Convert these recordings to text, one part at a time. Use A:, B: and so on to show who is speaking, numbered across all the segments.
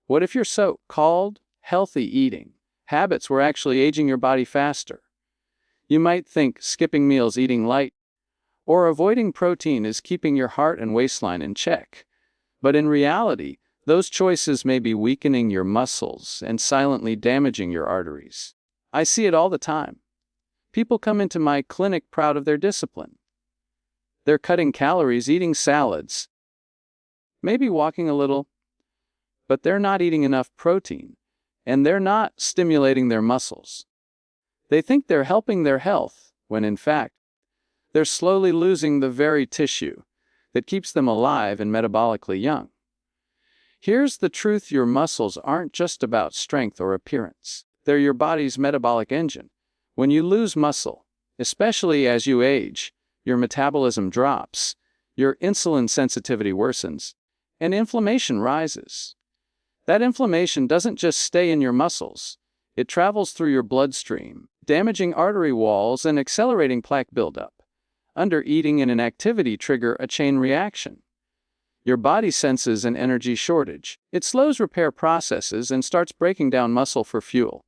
A: What if your so-called healthy eating habits were actually aging your body faster? You might think skipping meals, eating light, or avoiding protein is keeping your heart and waistline in check. But in reality, those choices may be weakening your muscles and silently damaging your arteries. I see it all the time. People come into my clinic proud of their discipline. They're cutting calories, eating salads, maybe walking a little, but they're not eating enough protein, and they're not stimulating their muscles. They think they're helping their health, when in fact, they're slowly losing the very tissue that keeps them alive and metabolically young. Here's the truth: your muscles aren't just about strength or appearance. They're your body's metabolic engine. When you lose muscle, especially as you age, your metabolism drops, your insulin sensitivity worsens, and inflammation rises. That inflammation doesn't just stay in your muscles. It travels through your bloodstream, damaging artery walls and accelerating plaque buildup. Undereating and inactivity trigger a chain reaction. Your body senses an energy shortage. It slows repair processes and starts breaking down muscle for fuel.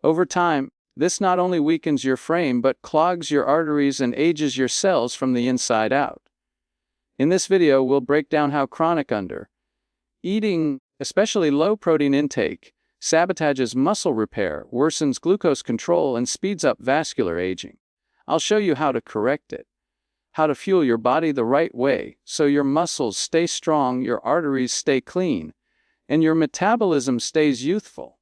A: Over time, this not only weakens your frame but clogs your arteries and ages your cells from the inside out. In this video, we'll break down how chronic under-eating, especially low-protein intake, sabotages muscle repair, worsens glucose control, and speeds up vascular aging. I'll show you how to correct it, how to fuel your body the right way so your muscles stay strong, your arteries stay clean, and your metabolism stays youthful.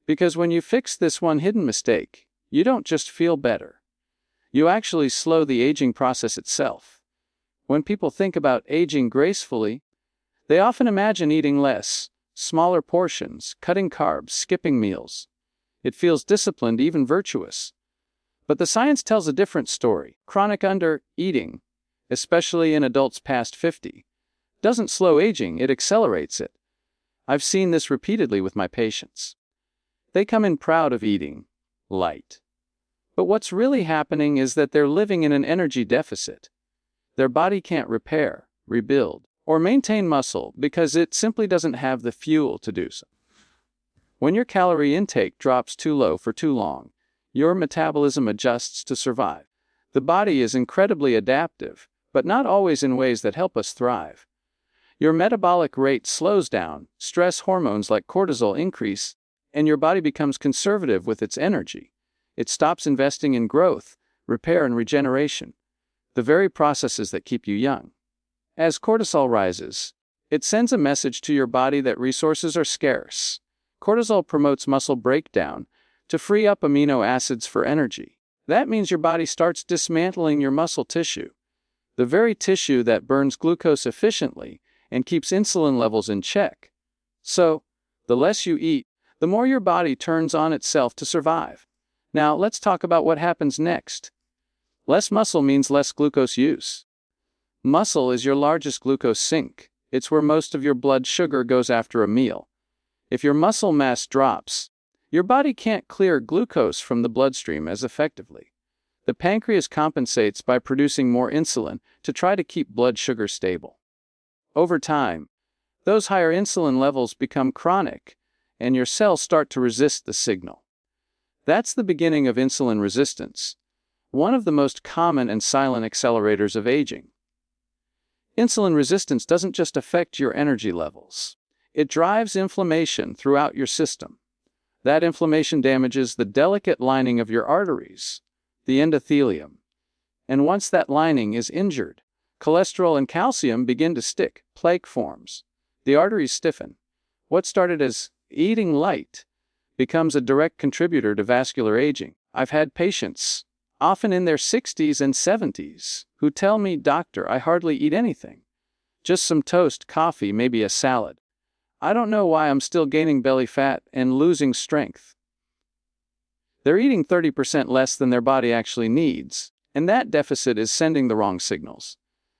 A: Because when you fix this one hidden mistake, you don't just feel better. You actually slow the aging process itself. When people think about aging gracefully, they often imagine eating less, smaller portions, cutting carbs, skipping meals. It feels disciplined, even virtuous. But the science tells a different story. Chronic under-eating, especially in adults past 50, doesn't slow aging, it accelerates it. I've seen this repeatedly with my patients. They come in proud of eating light. But what's really happening is that they're living in an energy deficit. Their body can't repair, rebuild, or maintain muscle because it simply doesn't have the fuel to do so. When your calorie intake drops too low for too long, your metabolism adjusts to survive. The body is incredibly adaptive, but not always in ways that help us thrive. Your metabolic rate slows down, stress hormones like cortisol increase, and your body becomes conservative with its energy. It stops investing in growth, repair, and regeneration, the very processes that keep you young. As cortisol rises, it sends a message to your body that resources are scarce. Cortisol promotes muscle breakdown to free up amino acids for energy. That means your body starts dismantling your muscle tissue, the very tissue that burns glucose efficiently and keeps insulin levels in check. So, the less you eat, the more your body turns on itself to survive. Now, let's talk about what happens next. Less muscle means less glucose use. Muscle is your largest glucose sink. It's where most of your blood sugar goes after a meal. If your muscle mass drops, your body can't clear glucose from the bloodstream as effectively. The pancreas compensates by producing more insulin to try to keep blood sugar stable. Over time, those higher insulin levels become chronic, and your cells start to resist the signal. That's the beginning of insulin resistance, one of the most common and silent accelerators of aging. Insulin resistance doesn't just affect your energy levels. It drives inflammation throughout your system. That inflammation damages the delicate lining of your arteries, the endothelium. And once that lining is injured, cholesterol and calcium begin to stick, plaque forms. The arteries stiffen. What started as eating light becomes a direct contributor to vascular aging. I've had patients, often in their 60s and 70s, who tell me, "Doctor, I hardly eat anything. Just some toast, coffee, maybe a salad. I don't know why I'm still gaining belly fat and losing strength." They're eating 30% less than their body actually needs, and that deficit is sending the wrong signals.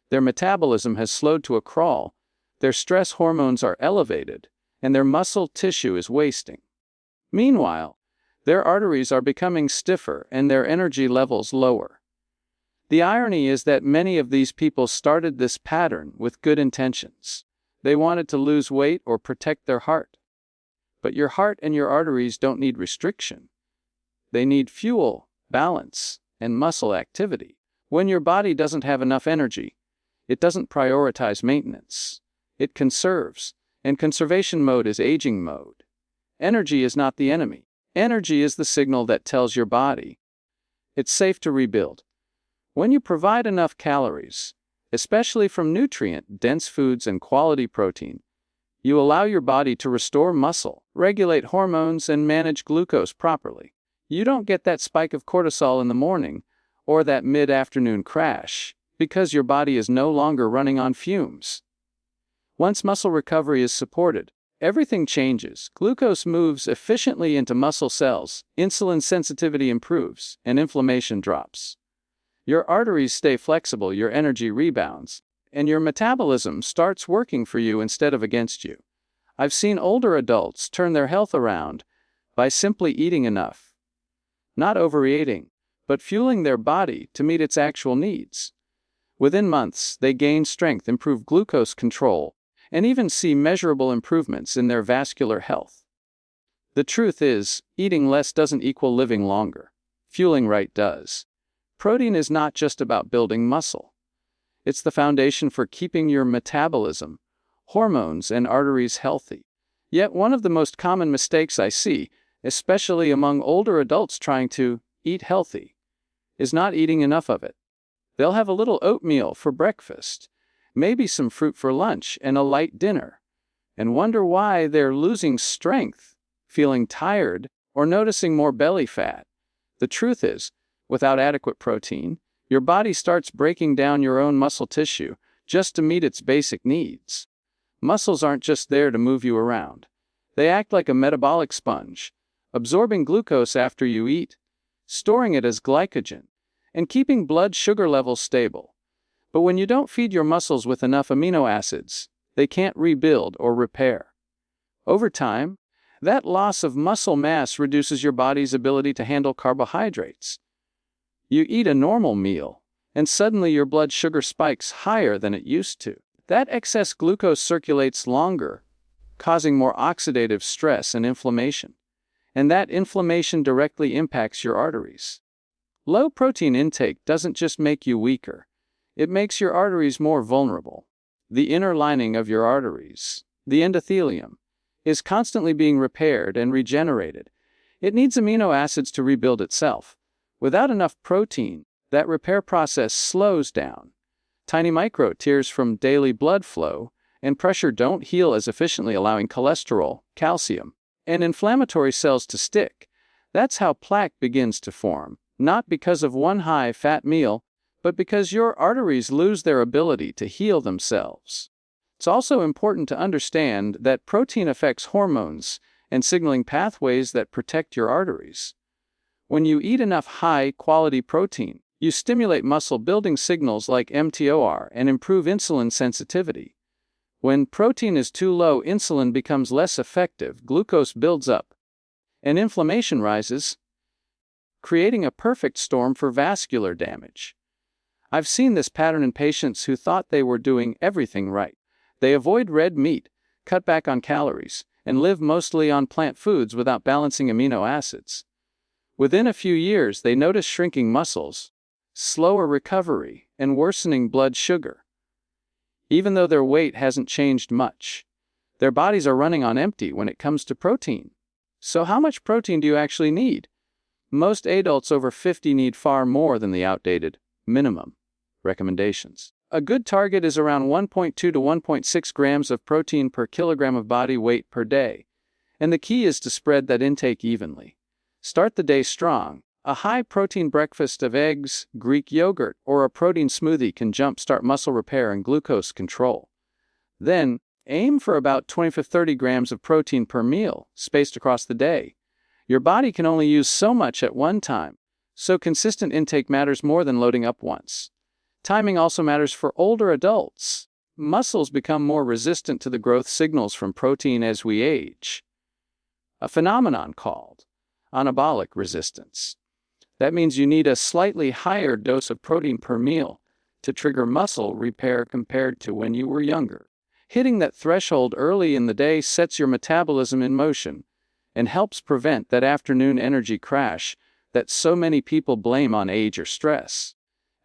A: Their metabolism has slowed to a crawl, their stress hormones are elevated, and their muscle tissue is wasting. Meanwhile, their arteries are becoming stiffer and their energy levels lower. The irony is that many of these people started this pattern with good intentions. They wanted to lose weight or protect their heart. But your heart and your arteries don't need restriction. They need fuel, balance, and muscle activity. When your body doesn't have enough energy, it doesn't prioritize maintenance. It conserves, and conservation mode is aging mode. Energy is not the enemy. Energy is the signal that tells your body it's safe to rebuild. When you provide enough calories, especially from nutrient-dense foods and quality protein, you allow your body to restore muscle, regulate hormones, and manage glucose properly. You don't get that spike of cortisol in the morning or that mid-afternoon crash because your body is no longer running on fumes. Once muscle recovery is supported, everything changes. Glucose moves efficiently into muscle cells, insulin sensitivity improves, and inflammation drops. Your arteries stay flexible, your energy rebounds, and your metabolism starts working for you instead of against you. I've seen older adults turn their health around by simply eating enough. Not overeating, but fueling their body to meet its actual needs. Within months, they gain strength, improve glucose control, and even see measurable improvements in their vascular health. The truth is, eating less doesn't equal living longer. Fueling right does. Protein is not just about building muscle. It's the foundation for keeping your metabolism, hormones, and arteries healthy. Yet one of the most common mistakes I see, especially among older adults trying to eat healthy, is not eating enough of it. They'll have a little oatmeal for breakfast, maybe some fruit for lunch, and a light dinner, and wonder why they're losing strength, feeling tired, or noticing more belly fat. The truth is, without adequate protein, your body starts breaking down your own muscle tissue just to meet its basic needs. Muscles aren't just there to move you around. They act like a metabolic sponge, absorbing glucose after you eat, storing it as glycogen, and keeping blood sugar levels stable. But when you don't feed your muscles with enough amino acids, they can't rebuild or repair. Over time, that loss of muscle mass reduces your body's ability to handle carbohydrates. You eat a normal meal, and suddenly your blood sugar spikes higher than it used to. That excess glucose circulates longer, causing more oxidative stress and inflammation. And that inflammation directly impacts your arteries. Low protein intake doesn't just make you weaker. It makes your arteries more vulnerable. The inner lining of your arteries, the endothelium, is constantly being repaired and regenerated. It needs amino acids to rebuild itself. Without enough protein, that repair process slows down. Tiny micro tears from daily blood flow and pressure don't heal as efficiently, allowing cholesterol, calcium, and inflammatory cells to stick. That's how plaque begins to form, not because of one high-fat meal, but because your arteries lose their ability to heal themselves. It's also important to understand that protein affects hormones and signaling pathways that protect your arteries. When you eat enough high-quality protein, you stimulate muscle-building signals like mTOR and improve insulin sensitivity. When protein is too low, insulin becomes less effective, glucose builds up, and inflammation rises, creating a perfect storm for vascular damage. I've seen this pattern in patients who thought they were doing everything right. They avoid red meat, cut back on calories, and live mostly on plant foods without balancing amino acids. Within a few years, they notice shrinking muscles, slower recovery, and worsening blood sugar. Even though their weight hasn't changed much, their bodies are running on empty when it comes to protein. So how much protein do you actually need? Most adults over 50 need far more than the outdated minimum recommendations. A good target is around 1.2 to 1.6 grams of protein per kilogram of body weight per day, and the key is to spread that intake evenly. Start the day strong. A high-protein breakfast of eggs, Greek yogurt, or a protein smoothie can jumpstart muscle repair and glucose control. Then, aim for about 20 to 30 grams of protein per meal, spaced across the day. Your body can only use so much at one time, so consistent intake matters more than loading up once. Timing also matters for older adults. Muscles become more resistant to the growth signals from protein as we age, a phenomenon called anabolic resistance. That means you need a slightly higher dose of protein per meal to trigger muscle repair compared to when you were younger. Hitting that threshold early in the day sets your metabolism in motion, and helps prevent that afternoon energy crash that so many people blame on age or stress.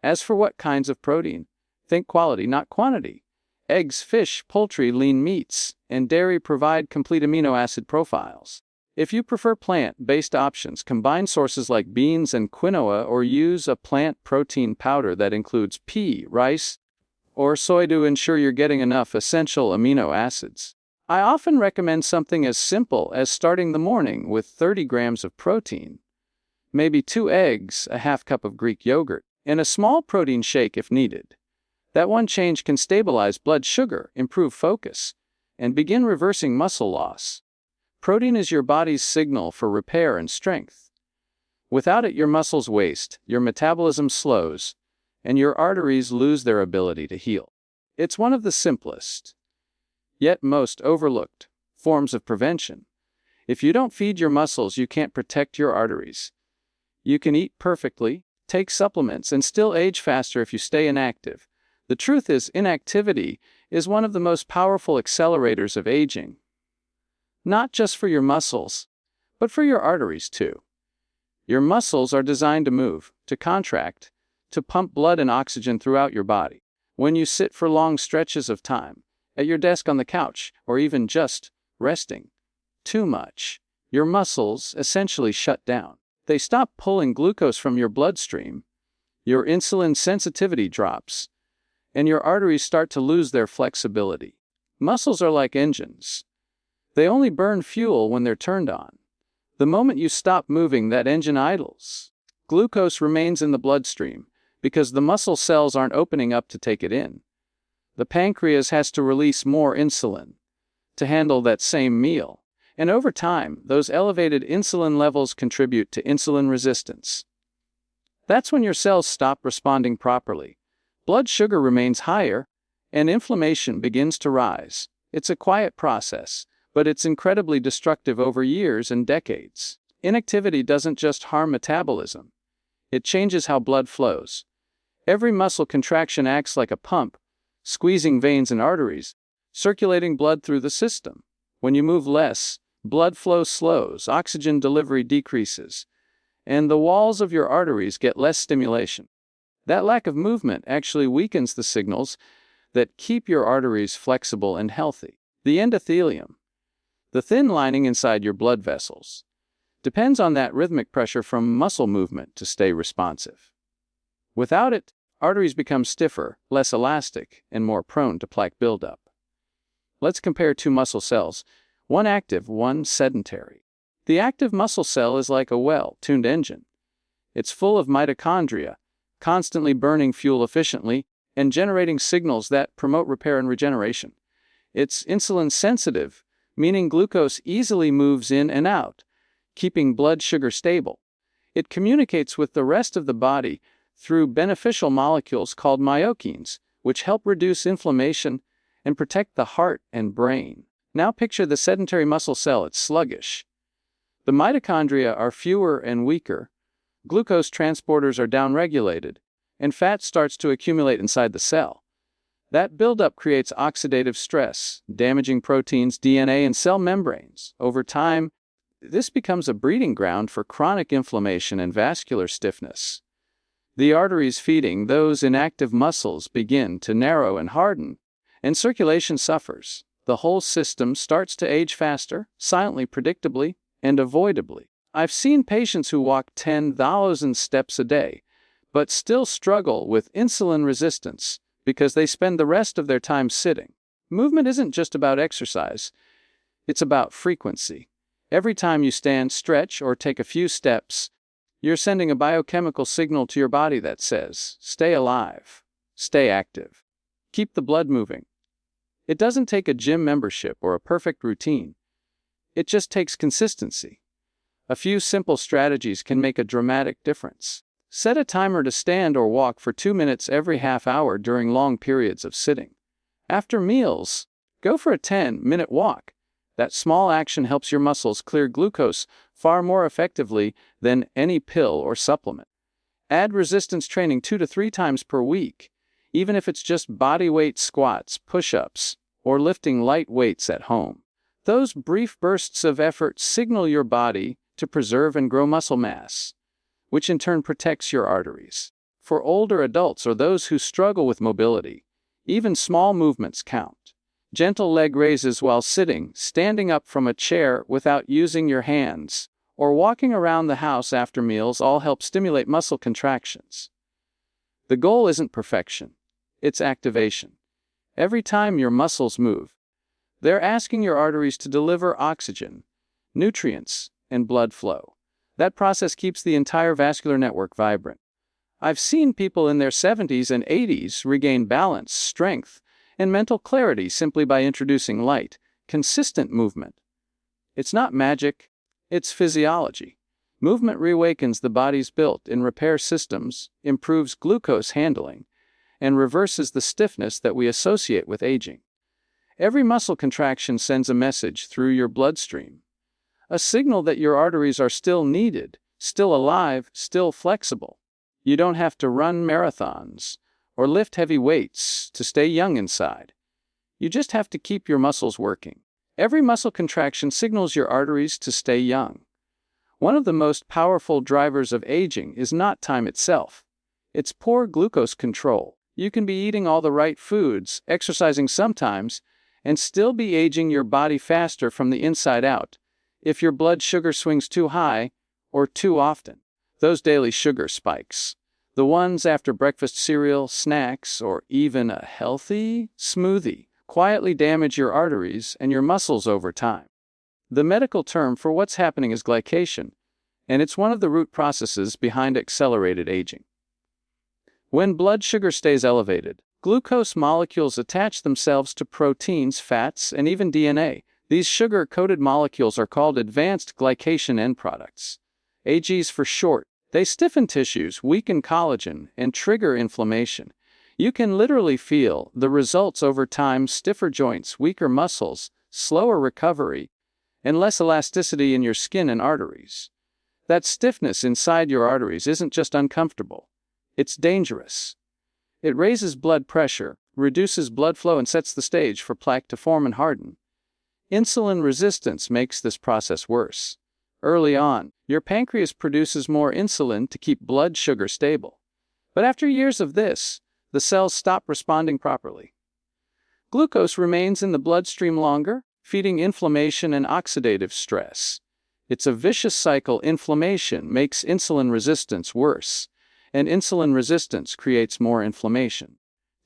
A: As for what kinds of protein, think quality, not quantity. Eggs, fish, poultry, lean meats, and dairy provide complete amino acid profiles. If you prefer plant-based options, combine sources like beans and quinoa or use a plant protein powder that includes pea, rice, or soy to ensure you're getting enough essential amino acids. I often recommend something as simple as starting the morning with 30 grams of protein, maybe 2 eggs, a half cup of Greek yogurt, and a small protein shake if needed. That one change can stabilize blood sugar, improve focus, and begin reversing muscle loss. Protein is your body's signal for repair and strength. Without it, your muscles waste, your metabolism slows, and your arteries lose their ability to heal. It's one of the simplest, yet most overlooked, forms of prevention. If you don't feed your muscles, you can't protect your arteries. You can eat perfectly, take supplements, and still age faster if you stay inactive. The truth is, inactivity is one of the most powerful accelerators of aging. Not just for your muscles, but for your arteries too. Your muscles are designed to move, to contract, to pump blood and oxygen throughout your body. When you sit for long stretches of time, at your desk, on the couch, or even just resting too much, your muscles essentially shut down. They stop pulling glucose from your bloodstream, your insulin sensitivity drops, and your arteries start to lose their flexibility. Muscles are like engines. They only burn fuel when they're turned on. The moment you stop moving, that engine idles. Glucose remains in the bloodstream because the muscle cells aren't opening up to take it in. The pancreas has to release more insulin to handle that same meal. And over time, those elevated insulin levels contribute to insulin resistance. That's when your cells stop responding properly. Blood sugar remains higher, and inflammation begins to rise. It's a quiet process, but it's incredibly destructive over years and decades. Inactivity doesn't just harm metabolism. It changes how blood flows. Every muscle contraction acts like a pump, squeezing veins and arteries, circulating blood through the system. When you move less, blood flow slows, oxygen delivery decreases, and the walls of your arteries get less stimulation. That lack of movement actually weakens the signals that keep your arteries flexible and healthy. The endothelium, the thin lining inside your blood vessels, depends on that rhythmic pressure from muscle movement to stay responsive. Without it, arteries become stiffer, less elastic, and more prone to plaque buildup. Let's compare two muscle cells, one active, one sedentary. The active muscle cell is like a well-tuned engine. It's full of mitochondria, constantly burning fuel efficiently and generating signals that promote repair and regeneration. It's insulin sensitive, meaning glucose easily moves in and out, keeping blood sugar stable. It communicates with the rest of the body through beneficial molecules called myokines, which help reduce inflammation and protect the heart and brain. Now picture the sedentary muscle cell. It's sluggish. The mitochondria are fewer and weaker, glucose transporters are downregulated, and fat starts to accumulate inside the cell. That buildup creates oxidative stress, damaging proteins, DNA, and cell membranes. Over time, this becomes a breeding ground for chronic inflammation and vascular stiffness. The arteries feeding those inactive muscles begin to narrow and harden, and circulation suffers. The whole system starts to age faster, silently, predictably, and avoidably. I've seen patients who walk 10,000 steps a day, but still struggle with insulin resistance because they spend the rest of their time sitting. Movement isn't just about exercise, it's about frequency. Every time you stand, stretch, or take a few steps, you're sending a biochemical signal to your body that says, stay alive, stay active, keep the blood moving. It doesn't take a gym membership or a perfect routine. It just takes consistency. A few simple strategies can make a dramatic difference. Set a timer to stand or walk for 2 minutes every half hour during long periods of sitting. After meals, go for a 10-minute walk. That small action helps your muscles clear glucose far more effectively than any pill or supplement. Add resistance training 2 to 3 times per week, even if it's just body weight squats, push-ups, or lifting light weights at home. Those brief bursts of effort signal your body to preserve and grow muscle mass, which in turn protects your arteries. For older adults or those who struggle with mobility, even small movements count. Gentle leg raises while sitting, standing up from a chair without using your hands, or walking around the house after meals all help stimulate muscle contractions. The goal isn't perfection, it's activation. Every time your muscles move, they're asking your arteries to deliver oxygen, nutrients, and blood flow. That process keeps the entire vascular network vibrant. I've seen people in their 70s and 80s regain balance, strength, and mental clarity simply by introducing light, consistent movement. It's not magic, it's physiology. Movement reawakens the body's built-in repair systems, improves glucose handling, and reverses the stiffness that we associate with aging. Every muscle contraction sends a message through your bloodstream, a signal that your arteries are still needed, still alive, still flexible. You don't have to run marathons or lift heavy weights to stay young inside. You just have to keep your muscles working. Every muscle contraction signals your arteries to stay young. One of the most powerful drivers of aging is not time itself. It's poor glucose control. You can be eating all the right foods, exercising sometimes, and still be aging your body faster from the inside out if your blood sugar swings too high or too often. Those daily sugar spikes, the ones after breakfast cereal, snacks, or even a healthy smoothie, quietly damage your arteries and your muscles over time. The medical term for what's happening is glycation, and it's one of the root processes behind accelerated aging. When blood sugar stays elevated, glucose molecules attach themselves to proteins, fats, and even DNA. These sugar-coated molecules are called advanced glycation end products, AGs for short. They stiffen tissues, weaken collagen, and trigger inflammation. You can literally feel the results over time: stiffer joints, weaker muscles, slower recovery, and less elasticity in your skin and arteries. That stiffness inside your arteries isn't just uncomfortable, it's dangerous. It raises blood pressure, reduces blood flow, and sets the stage for plaque to form and harden. Insulin resistance makes this process worse. Early on, your pancreas produces more insulin to keep blood sugar stable. But after years of this, the cells stop responding properly. Glucose remains in the bloodstream longer, feeding inflammation and oxidative stress. It's a vicious cycle. Inflammation makes insulin resistance worse, and insulin resistance creates more inflammation.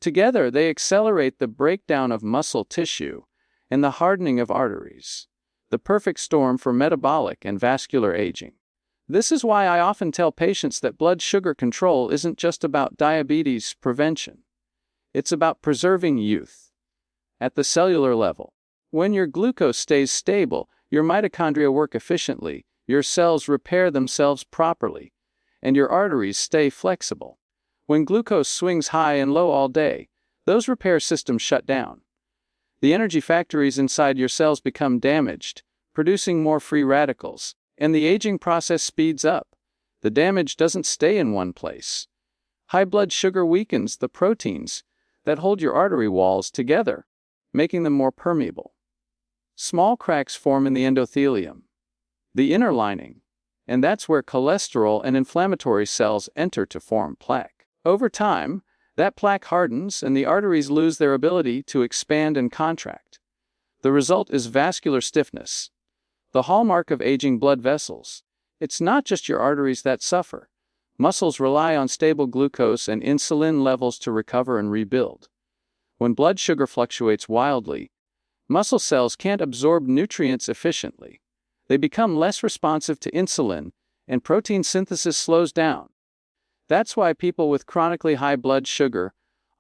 A: Together, they accelerate the breakdown of muscle tissue and the hardening of arteries. The perfect storm for metabolic and vascular aging. This is why I often tell patients that blood sugar control isn't just about diabetes prevention. It's about preserving youth. At the cellular level, when your glucose stays stable, your mitochondria work efficiently, your cells repair themselves properly, and your arteries stay flexible. When glucose swings high and low all day, those repair systems shut down. The energy factories inside your cells become damaged, producing more free radicals, and the aging process speeds up. The damage doesn't stay in one place. High blood sugar weakens the proteins that hold your artery walls together, making them more permeable. Small cracks form in the endothelium, the inner lining, and that's where cholesterol and inflammatory cells enter to form plaque. Over time, that plaque hardens and the arteries lose their ability to expand and contract. The result is vascular stiffness, the hallmark of aging blood vessels. It's not just your arteries that suffer. Muscles rely on stable glucose and insulin levels to recover and rebuild. When blood sugar fluctuates wildly, muscle cells can't absorb nutrients efficiently. They become less responsive to insulin, and protein synthesis slows down. That's why people with chronically high blood sugar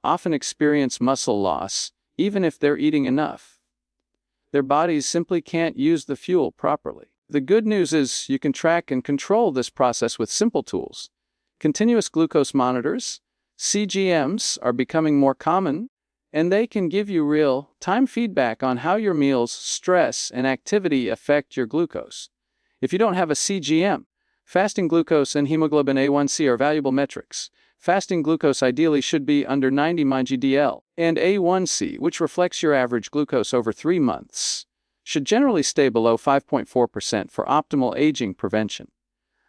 A: often experience muscle loss, even if they're eating enough. Their bodies simply can't use the fuel properly. The good news is you can track and control this process with simple tools. Continuous glucose monitors, CGMs, are becoming more common, and they can give you real-time feedback on how your meals, stress, and activity affect your glucose. If you don't have a CGM, fasting glucose and hemoglobin A1C are valuable metrics. Fasting glucose ideally should be under 90 mg/dL, and A1C, which reflects your average glucose over 3 months, should generally stay below 5.4% for optimal aging prevention.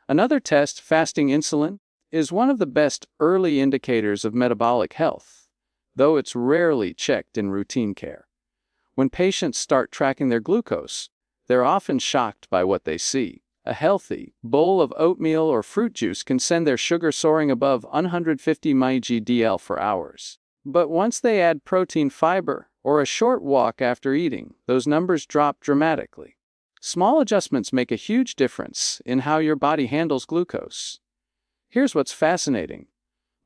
A: Another test, fasting insulin, is one of the best early indicators of metabolic health, though it's rarely checked in routine care. When patients start tracking their glucose, they're often shocked by what they see. A healthy bowl of oatmeal or fruit juice can send their sugar soaring above 150 mg/dL for hours. But once they add protein, fiber, or a short walk after eating, those numbers drop dramatically. Small adjustments make a huge difference in how your body handles glucose. Here's what's fascinating.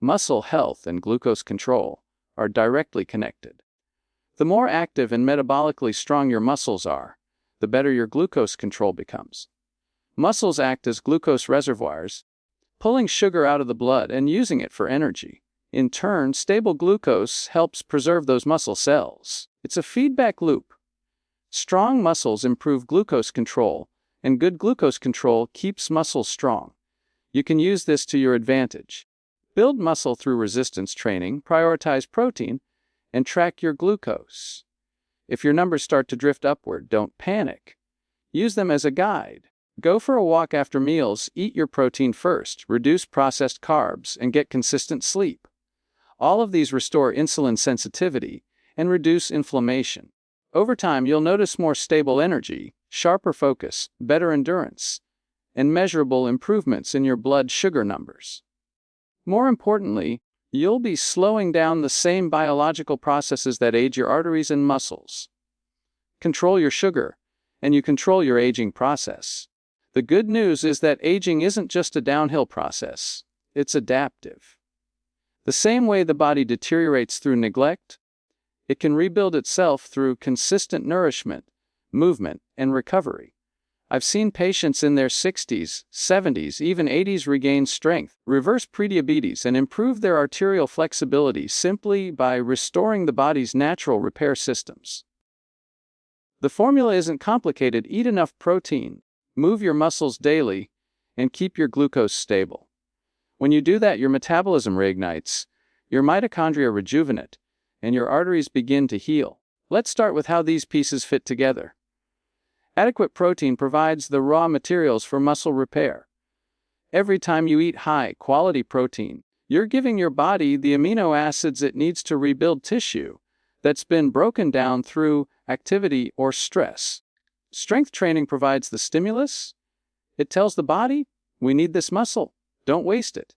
A: Muscle health and glucose control are directly connected. The more active and metabolically strong your muscles are, the better your glucose control becomes. Muscles act as glucose reservoirs, pulling sugar out of the blood and using it for energy. In turn, stable glucose helps preserve those muscle cells. It's a feedback loop. Strong muscles improve glucose control, and good glucose control keeps muscles strong. You can use this to your advantage. Build muscle through resistance training, prioritize protein, and track your glucose. If your numbers start to drift upward, don't panic. Use them as a guide. Go for a walk after meals, eat your protein first, reduce processed carbs, and get consistent sleep. All of these restore insulin sensitivity and reduce inflammation. Over time, you'll notice more stable energy, sharper focus, better endurance, and measurable improvements in your blood sugar numbers. More importantly, you'll be slowing down the same biological processes that age your arteries and muscles. Control your sugar, and you control your aging process. The good news is that aging isn't just a downhill process, it's adaptive. The same way the body deteriorates through neglect, it can rebuild itself through consistent nourishment, movement, and recovery. I've seen patients in their 60s, 70s, even 80s regain strength, reverse prediabetes, and improve their arterial flexibility simply by restoring the body's natural repair systems. The formula isn't complicated. Eat enough protein, move your muscles daily, and keep your glucose stable. When you do that, your metabolism reignites, your mitochondria rejuvenate, and your arteries begin to heal. Let's start with how these pieces fit together. Adequate protein provides the raw materials for muscle repair. Every time you eat high-quality protein, you're giving your body the amino acids it needs to rebuild tissue that's been broken down through activity or stress. Strength training provides the stimulus. It tells the body, we need this muscle, don't waste it.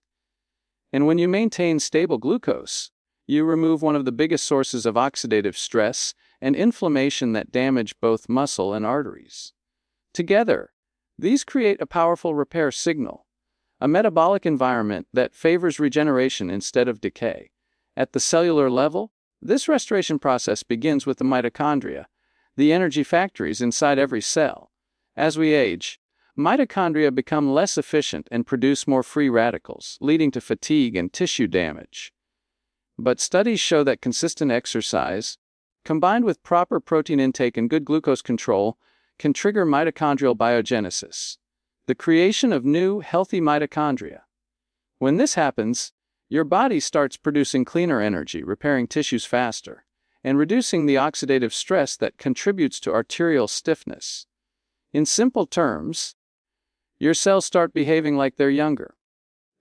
A: And when you maintain stable glucose, you remove one of the biggest sources of oxidative stress and inflammation that damage both muscle and arteries. Together, these create a powerful repair signal, a metabolic environment that favors regeneration instead of decay. At the cellular level, this restoration process begins with the mitochondria, the energy factories inside every cell. As we age, mitochondria become less efficient and produce more free radicals, leading to fatigue and tissue damage. But studies show that consistent exercise, combined with proper protein intake and good glucose control, can trigger mitochondrial biogenesis, the creation of new, healthy mitochondria. When this happens, your body starts producing cleaner energy, repairing tissues faster, and reducing the oxidative stress that contributes to arterial stiffness. In simple terms, your cells start behaving like they're younger.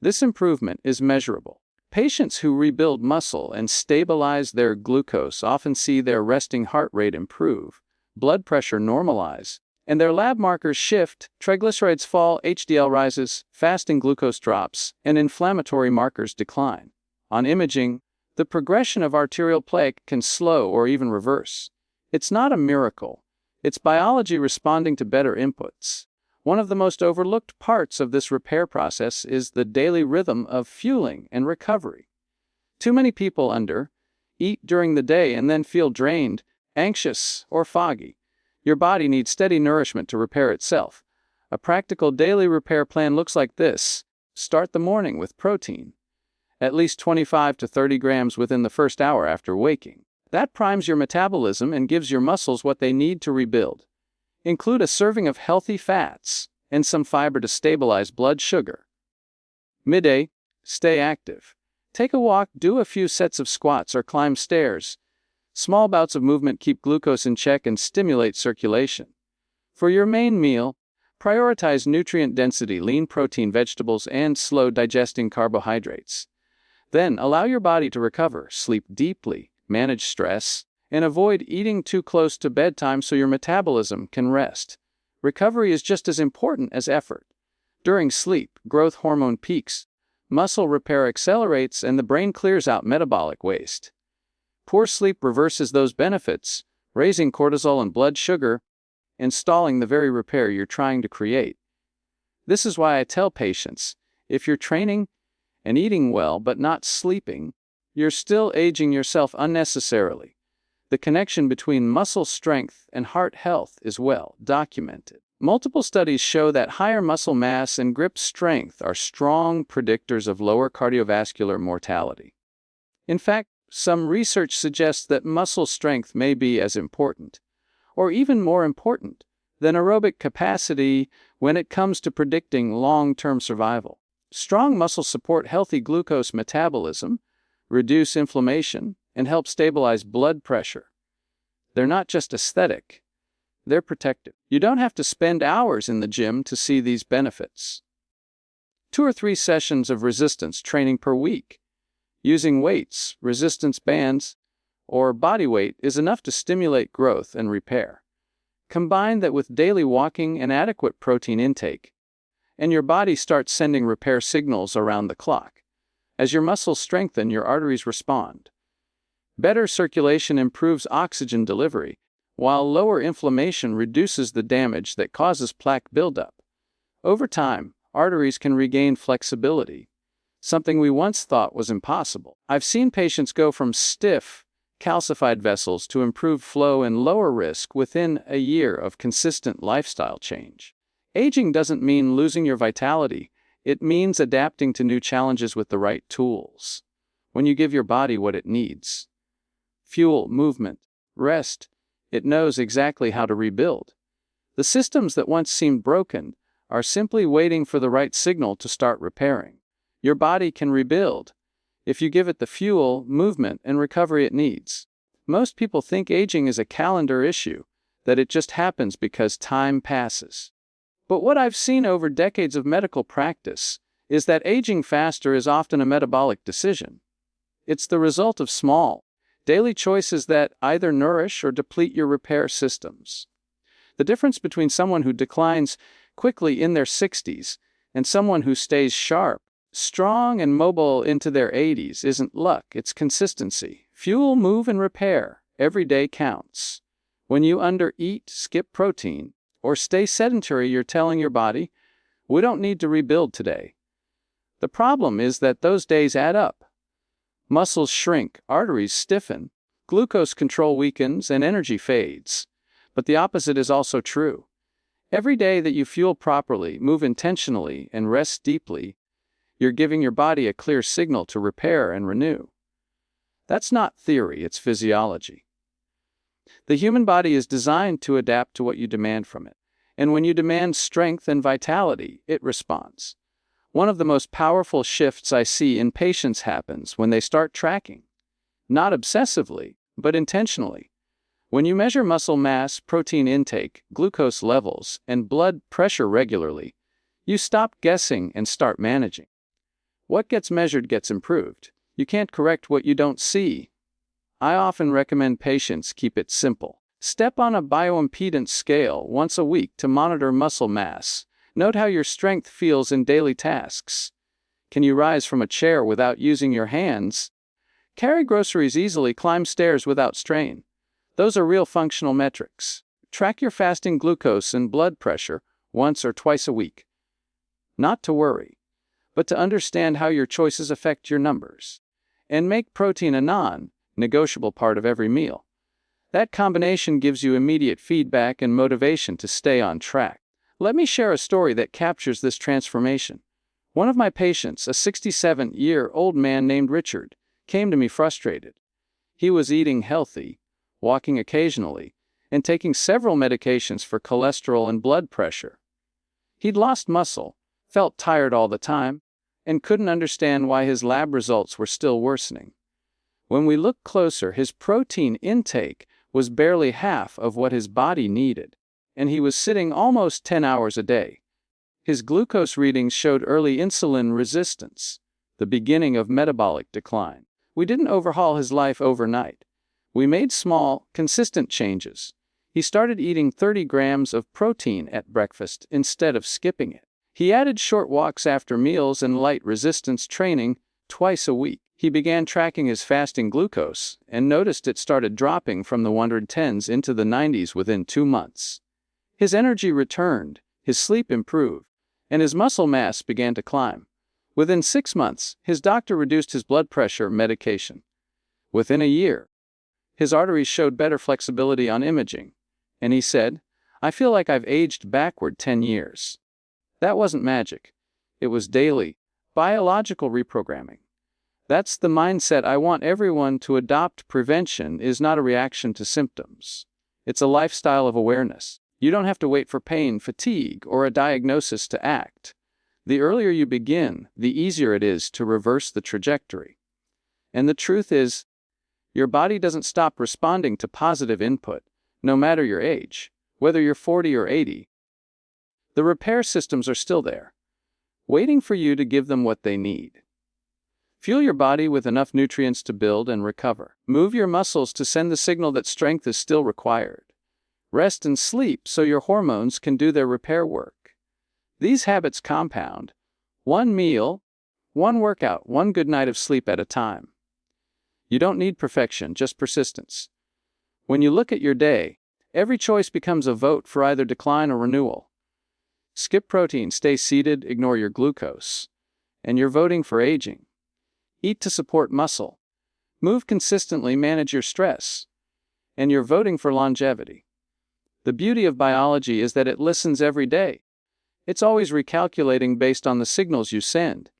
A: This improvement is measurable. Patients who rebuild muscle and stabilize their glucose often see their resting heart rate improve, blood pressure normalize, and their lab markers shift. Triglycerides fall, HDL rises, fasting glucose drops, and inflammatory markers decline. On imaging, the progression of arterial plaque can slow or even reverse. It's not a miracle. It's biology responding to better inputs. One of the most overlooked parts of this repair process is the daily rhythm of fueling and recovery. Too many people eat during the day and then feel drained, anxious, or foggy. Your body needs steady nourishment to repair itself. A practical daily repair plan looks like this. Start the morning with protein, at least 25 to 30 grams within the first hour after waking. That primes your metabolism and gives your muscles what they need to rebuild. Include a serving of healthy fats and some fiber to stabilize blood sugar. Midday, stay active. Take a walk, do a few sets of squats or climb stairs. Small bouts of movement keep glucose in check and stimulate circulation. For your main meal, prioritize nutrient-density lean protein vegetables and slow-digesting carbohydrates. Then, allow your body to recover, sleep deeply, manage stress, and avoid eating too close to bedtime so your metabolism can rest. Recovery is just as important as effort. During sleep, growth hormone peaks, muscle repair accelerates, and the brain clears out metabolic waste. Poor sleep reverses those benefits, raising cortisol and blood sugar, and stalling the very repair you're trying to create. This is why I tell patients, if you're training and eating well but not sleeping, you're still aging yourself unnecessarily. The connection between muscle strength and heart health is well documented. Multiple studies show that higher muscle mass and grip strength are strong predictors of lower cardiovascular mortality. In fact, some research suggests that muscle strength may be as important, or even more important, than aerobic capacity when it comes to predicting long-term survival. Strong muscles support healthy glucose metabolism, reduce inflammation, and help stabilize blood pressure. They're not just aesthetic, they're protective. You don't have to spend hours in the gym to see these benefits. 2 or 3 sessions of resistance training per week, using weights, resistance bands, or body weight is enough to stimulate growth and repair. Combine that with daily walking and adequate protein intake, and your body starts sending repair signals around the clock. As your muscles strengthen, your arteries respond. Better circulation improves oxygen delivery, while lower inflammation reduces the damage that causes plaque buildup. Over time, arteries can regain flexibility, something we once thought was impossible. I've seen patients go from stiff, calcified vessels to improved flow and lower risk within a year of consistent lifestyle change. Aging doesn't mean losing your vitality, it means adapting to new challenges with the right tools. When you give your body what it needs, fuel, movement, rest, it knows exactly how to rebuild. The systems that once seemed broken are simply waiting for the right signal to start repairing. Your body can rebuild if you give it the fuel, movement, and recovery it needs. Most people think aging is a calendar issue, that it just happens because time passes. But what I've seen over decades of medical practice is that aging faster is often a metabolic decision. It's the result of small, daily choices that either nourish or deplete your repair systems. The difference between someone who declines quickly in their 60s and someone who stays sharp, strong, and mobile into their 80s isn't luck, it's consistency. Fuel, move, and repair. Every day counts. When you undereat, skip protein, or stay sedentary, you're telling your body, we don't need to rebuild today. The problem is that those days add up. Muscles shrink, arteries stiffen, glucose control weakens, and energy fades. But the opposite is also true. Every day that you fuel properly, move intentionally, and rest deeply, you're giving your body a clear signal to repair and renew. That's not theory, it's physiology. The human body is designed to adapt to what you demand from it. And when you demand strength and vitality, it responds. One of the most powerful shifts I see in patients happens when they start tracking. Not obsessively, but intentionally. When you measure muscle mass, protein intake, glucose levels, and blood pressure regularly, you stop guessing and start managing. What gets measured gets improved. You can't correct what you don't see. I often recommend patients keep it simple. Step on a bioimpedance scale once a week to monitor muscle mass. Note how your strength feels in daily tasks. Can you rise from a chair without using your hands? Carry groceries easily, climb stairs without strain. Those are real functional metrics. Track your fasting glucose and blood pressure once or twice a week. Not to worry, but to understand how your choices affect your numbers. And make protein a non-negotiable part of every meal. That combination gives you immediate feedback and motivation to stay on track. Let me share a story that captures this transformation. One of my patients, a 67-year-old man named Richard, came to me frustrated. He was eating healthy, walking occasionally, and taking several medications for cholesterol and blood pressure. He'd lost muscle, felt tired all the time, and couldn't understand why his lab results were still worsening. When we looked closer, his protein intake was barely half of what his body needed, and he was sitting almost 10 hours a day. His glucose readings showed early insulin resistance, the beginning of metabolic decline. We didn't overhaul his life overnight. We made small, consistent changes. He started eating 30 grams of protein at breakfast instead of skipping it. He added short walks after meals and light resistance training twice a week. He began tracking his fasting glucose and noticed it started dropping from the 110s into the 90s within 2 months. His energy returned, his sleep improved, and his muscle mass began to climb. Within 6 months, his doctor reduced his blood pressure medication. Within a year, his arteries showed better flexibility on imaging, and he said, "I feel like I've aged backward 10 years." That wasn't magic. It was daily, biological reprogramming. That's the mindset I want everyone to adopt. Prevention is not a reaction to symptoms. It's a lifestyle of awareness. You don't have to wait for pain, fatigue, or a diagnosis to act. The earlier you begin, the easier it is to reverse the trajectory. And the truth is, your body doesn't stop responding to positive input, no matter your age, whether you're 40 or 80. The repair systems are still there, waiting for you to give them what they need. Fuel your body with enough nutrients to build and recover. Move your muscles to send the signal that strength is still required. Rest and sleep so your hormones can do their repair work. These habits compound. One meal, one workout, one good night of sleep at a time. You don't need perfection, just persistence. When you look at your day, every choice becomes a vote for either decline or renewal. Skip protein, stay seated, ignore your glucose, and you're voting for aging. Eat to support muscle. Move consistently, manage your stress, and you're voting for longevity. The beauty of biology is that it listens every day. It's always recalculating based on the signals you send.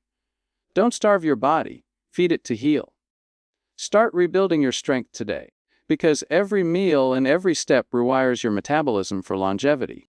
A: Don't starve your body, feed it to heal. Start rebuilding your strength today, because every meal and every step rewires your metabolism for longevity.